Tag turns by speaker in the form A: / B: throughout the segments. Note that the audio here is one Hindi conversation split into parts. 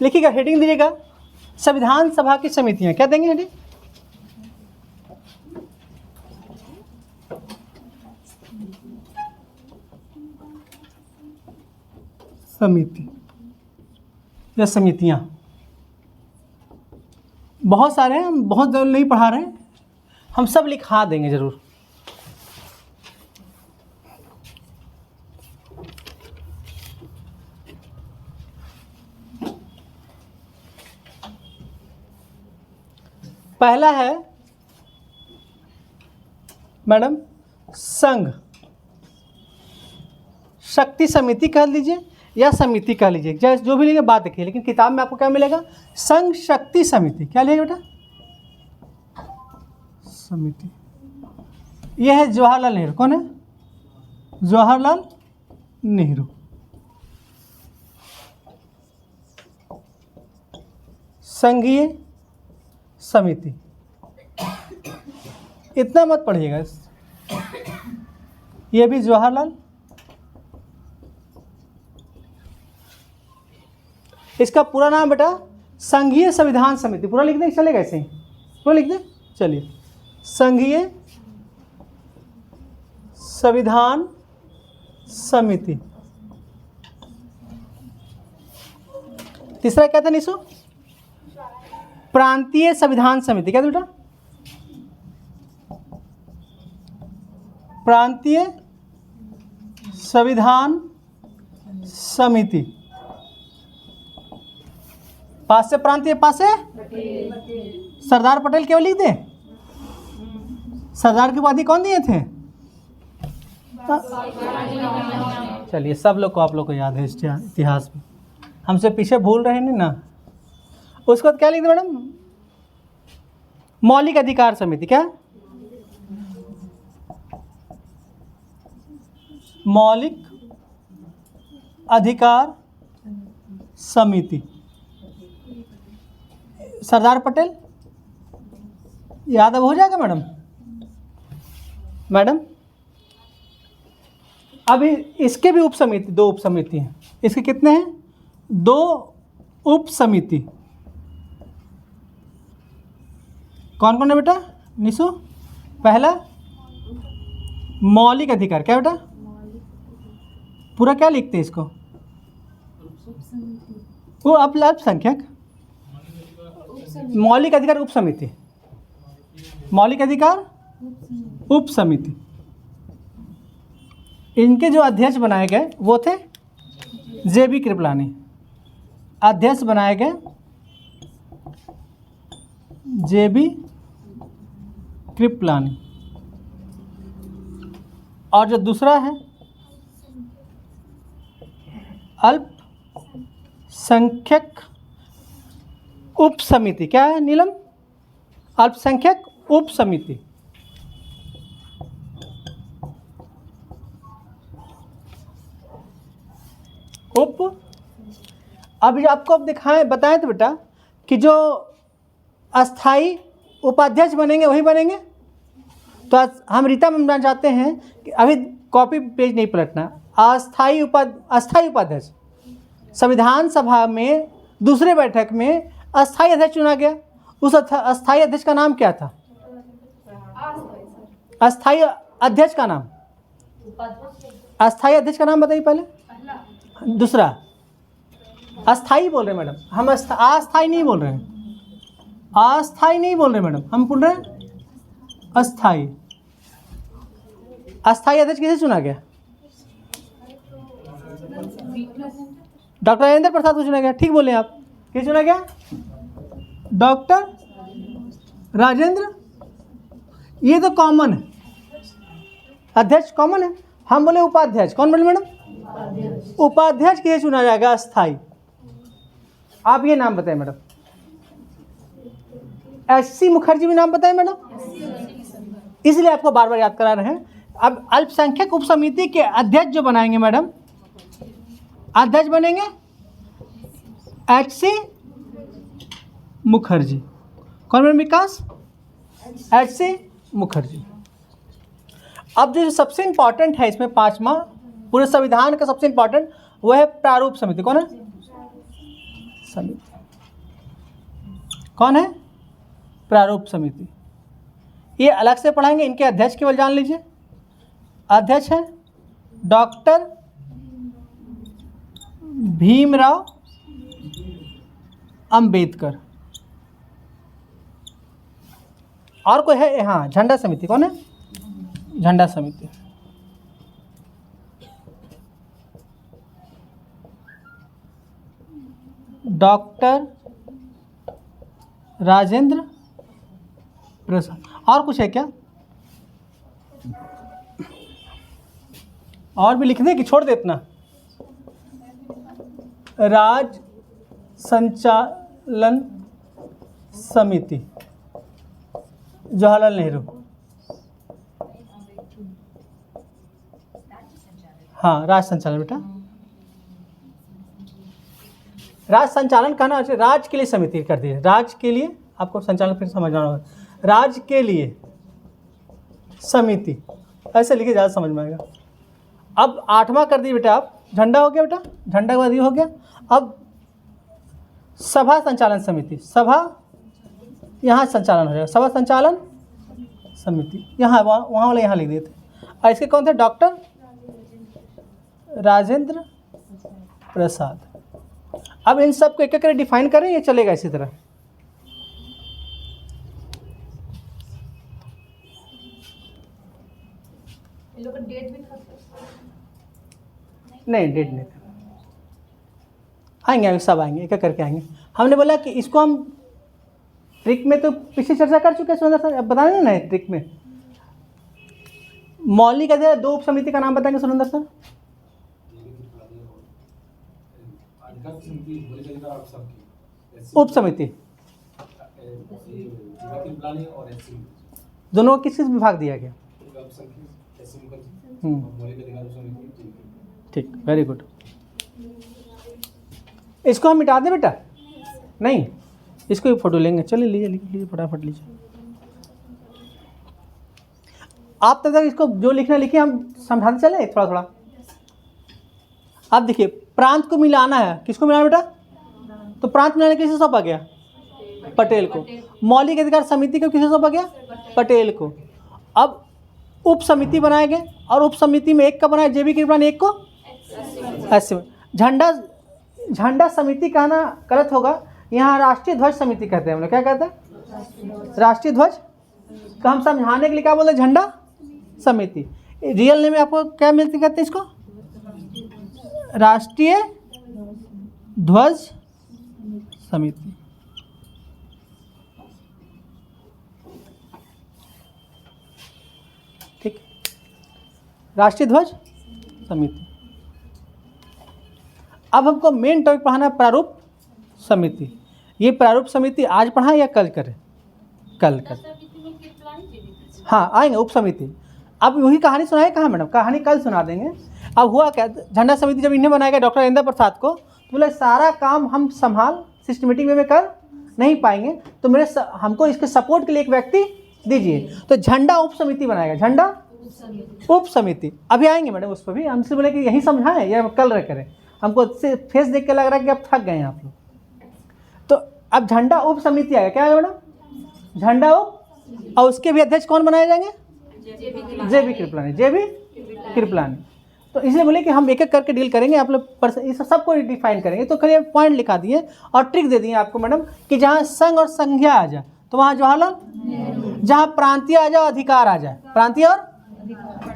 A: लिखिएगा, हेडिंग दीजिएगा संविधान सभा की समितियां। क्या देंगे हेडिंग? समिति या समितियां। बहुत सारे हैं, हम बहुत ज़रूर नहीं पढ़ा रहे हैं, हम सब लिखा देंगे जरूर। पहला है मैडम संघ शक्ति समिति कह लीजिए या समिति कह लीजिए, जैसे जो भी लीजिए बात देखिए, लेकिन किताब में आपको क्या मिलेगा? संघ शक्ति समिति। क्या लिखेगा बेटा? समिति। यह है जवाहरलाल नेहरू। कौन है? जवाहरलाल नेहरू। संघीय समिति। इतना मत पढ़िएगा, ये भी जवाहरलाल। इसका पूरा नाम बेटा संघीय संविधान समिति। पूरा लिख दें, चलेगा ऐसे ही? पूरा लिख दें, चलिए। संघीय संविधान समिति। तीसरा क्या था निशु? प्रांतीय संविधान समिति। क्या था बेटा? प्रांतीय संविधान समिति। पास से प्रांतीय, पास से सरदार पटेल केवल लिख दे। सरदार की उपाधि कौन दिए थे? चलिए, सब लोग को, आप लोग को याद है इतिहास में, हमसे पीछे भूल रहे नहीं ना। उसके बाद क्या लिख दे मैडम? मौलिक अधिकार समिति। क्या? मौलिक अधिकार समिति। सरदार पटेल याद अब हो जाएगा मैडम? मैडम अभी इसके भी उप समिति, 2 उप समिति हैं। इसके कितने हैं? 2 उप समिति। कौन कौन है बेटा निशु? पहला मौलिक अधिकार। क्या बेटा? पूरा क्या लिखते हैं इसको? वो अल्पसंख्यक मौलिक अधिकार उप समिति। मौलिक अधिकार उप समिति। इनके जो अध्यक्ष बनाए गए वो थे जे.बी. कृपलानी। अध्यक्ष बनाए गए जे.बी. कृपलानी। और जो दूसरा है अल्पसंख्यक उप समिति। क्या है नीलम? अल्पसंख्यक उप समिति। अभी आपको अब दिखाएं, बताएं तो बेटा कि जो अस्थाई उपाध्यक्ष बनेंगे वही बनेंगे। तो हम रीता में चाहते हैं कि अभी कॉपी पेज नहीं पलटना। अस्थाई उपाध्यक्ष संविधान सभा में दूसरे बैठक में अस्थाई अध्यक्ष चुना गया। उस अस्थाई अध्यक्ष का नाम क्या था? अस्थाई अध्यक्ष का नाम, अस्थाई अध्यक्ष का नाम बताइए पहले। दूसरा अस्थाई बोल रहे हैं मैडम, हम अस्थाई नहीं बोल रहे हैं। अस्थाई नहीं बोल रहे मैडम, हम बोल रहे हैं अस्थाई। अस्थाई अध्यक्ष किसे चुना गया? डॉक्टर राजेंद्र प्रसाद को चुना गया। ठीक बोले आप। किसे चुना गया? डॉक्टर राजेंद्र। ये तो कॉमन है, अध्यक्ष कॉमन है। हम बोले उपाध्यक्ष। कौन बोले मैडम? उपाध्यक्ष किसे चुना जाएगा? अस्थाई। आप ये नाम बताएं मैडम। एस.सी. मुखर्जी भी नाम बताएं मैडम, इसलिए आपको बार बार याद करा रहे हैं। अब अल्पसंख्यक उप समिति के अध्यक्ष जो बनाएंगे मैडम, अध्यक्ष बनेंगे एच.सी. मुखर्जी। कौन मैडम? विकास एच.सी. मुखर्जी। अब जो सबसे इंपॉर्टेंट है इसमें, 5वां पूरे संविधान का सबसे इंपॉर्टेंट, वो है प्रारूप समिति। कौन है? समिति। कौन है? प्रारूप समिति। ये अलग से पढ़ाएंगे, इनके अध्यक्ष केवल जान लीजिए। अध्यक्ष हैं डॉक्टर भीमराव अंबेडकर। और कोई है? हाँ, झंडा समिति। कौन है? झंडा समिति। डॉक्टर राजेंद्र प्रसाद। और कुछ है क्या? और भी लिख दे कि छोड़ दे इतना? राज संचालन समिति, जवाहरलाल नेहरू। हाँ, राज संचालन बेटा। राज संचालन कहना, राज के लिए समिति कर दी है। राज के लिए, आपको संचालन फिर समझना होगा। राज के लिए समिति, ऐसे लिखे, ज़्यादा समझ में आएगा। अब 8वां कर दिए बेटा आप। झंडा हो गया बेटा, झंडा के बाद ये हो गया। अब सभा संचालन समिति, सभा यहाँ संचालन हो जाएगा, सभा संचालन समिति। यहाँ वहाँ वाले यहाँ लिख दिए थे। और इसके कौन थे? डॉक्टर राजेंद्र प्रसाद। अब इन सब को एक एक करके डिफाइन करें, ये चलेगा इसी तरह। नहीं, डेट नहीं आएंगे, सब आएंगे, एक एक करके आएंगे। हमने बोला कि इसको हम ट्रिक में तो पीछे चर्चा कर चुके हैं सुरेंद्र सर, अब बता दें ना ट्रिक में। मौलिक अधिकार 2 उप समिति का नाम बताएंगे सुरेंद्र सर? उप समिति दोनों को किस किस विभाग दिया गया? ठीक, वेरी गुड। इसको हम मिटा दें बेटा? नहीं, इसको भी फोटो लेंगे। चलिए लीजिए फटाफट लीजिए। आप तब तक इसको जो लिखना लिखिए, हम समझाते चले थोड़ा थोड़ा। आप देखिए, प्रांत को मिलाना है। किसको मिलाना बेटा? तो प्रांत मिलाने किसे सौंपा गया? पटेल को। मौलिक अधिकार समिति को किसे सौंपा गया? पटेल को। अब उप समिति बनाए गए, और उप समिति में एक का बनाया जेबी कृपलानी, एक को ऐसे। झंडा समिति कहना गलत होगा, यहाँ राष्ट्रीय ध्वज समिति कहते हैं हम लोग। क्या कहते हैं? राष्ट्रीय ध्वज। तो हम समझाने के लिए क्या बोलते हैं? झंडा समिति। रियल नेम में आपको क्या मिलती कहते हैं इसको? राष्ट्रीय ध्वज समिति। ठीक, राष्ट्रीय ध्वज समिति। अब हमको मेन टॉपिक पढ़ाना है प्रारूप समिति। ये प्रारूप समिति आज पढ़ाएं या कल करें? कल कर। हाँ, आएंगे उप समिति। अब वही कहानी सुनाए कहाँ मैडम? कहानी कल सुना देंगे। अब हुआ क्या, झंडा समिति जब इन्हें बनाया गया डॉक्टर राजेंद्र प्रसाद को, तो बोले सारा काम हम संभाल सिस्टमेटिक वे में कर नहीं पाएंगे, तो हमको इसके सपोर्ट के लिए एक व्यक्ति दीजिए। तो झंडा उप समिति बनाएगा। झंडा उप समिति अभी आएंगे मैडम, उस पर भी। हमसे बोले कि यही समझाएं या कल करें? हमको फेस देख के लग रहा है कि अब थक गए हैं आप लोग। तो अब झंडा उप समिति आएगा। क्या आएगा मैडम? झंडा उप। और उसके भी अध्यक्ष कौन बनाए जाएंगे? जेबी कृपलानी। तो इसलिए बोले कि हम एक एक करके डील करेंगे, आप लोग इस सबको डिफाइन करेंगे। तो खाली पॉइंट लिखा दिए और ट्रिक दे दिए आपको मैडम कि जहाँ संघ और संज्ञा आ जाए तो वहाँ जवाहरलाल, जहाँ प्रांतीय आ जाए, अधिकार आ जाए, प्रांतीय और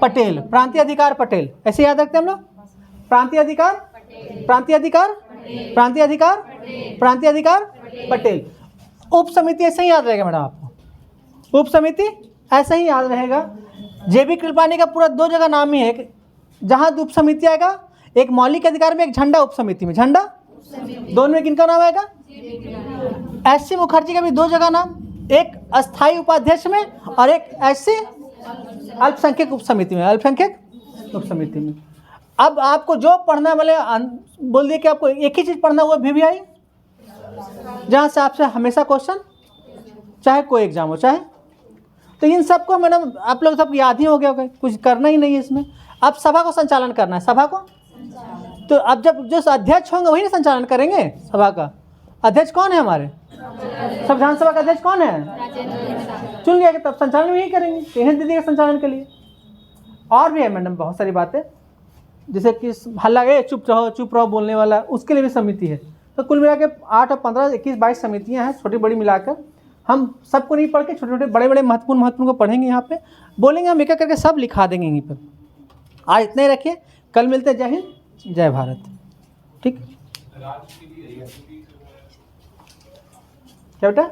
A: पटेल, प्रांतीय अधिकार पटेल। ऐसे याद रखते हैं हम लोग। प्रांतीय अधिकार, प्रांतीय अधिकार, प्रांतीय अधिकार, प्रांतीय अधिकार पटेल। उप समिति ऐसे ही याद रहेगा मैडम आपको। उप समिति ऐसा ही याद रहेगा। जेबी कृपलानी का पूरा 2 जगह नाम ही है, जहाँ उप समिति आएगा, एक मौलिक अधिकार में, एक झंडा उप समिति में। झंडा दोनों में किनका नाम आएगा? एस.सी. मुखर्जी का भी 2 जगह नाम, एक अस्थायी उपाध्यक्ष में और एक एस.सी. अल्पसंख्यक उप समिति में, अल्पसंख्यक उप समिति में। अब आपको जो पढ़ना वाले बोल दिए कि आपको एक ही चीज़ पढ़ना हुआ VVI, जहाँ से आपसे हमेशा क्वेश्चन, चाहे कोई एग्जाम हो चाहे। तो इन सबको मैडम आप लोग सब याद ही हो गया होगा, कुछ करना ही नहीं है इसमें। अब सभा को संचालन करना है, सभा को। तो अब जब जो अध्यक्ष होंगे वही ना संचालन करेंगे सभा का। अध्यक्ष कौन है हमारे? सब विधानसभा का अध्यक्ष कौन है? चुन लिया कि तब संचालन वही करेंगे, इन्हें दे दिया संचालन के लिए। और भी है मैडम बहुत सारी बातें, जैसे कि हल्ला गए चुप रहो बोलने वाला, उसके लिए भी समिति है। तो कुल मिला के 8 और 15, 21, 22 समितियाँ हैं, छोटी बड़ी मिलाकर। हम सबको नहीं पढ़ के छोटे छोटे बड़े बड़े महत्वपूर्ण को पढ़ेंगे, यहाँ पे बोलेंगे, हम एक एक करके सब लिखा देंगे यहीं पर। आज इतना ही रखिए, कल मिलते हैं। जय हिंद, जय भारत। ठीक, क्या बेटा?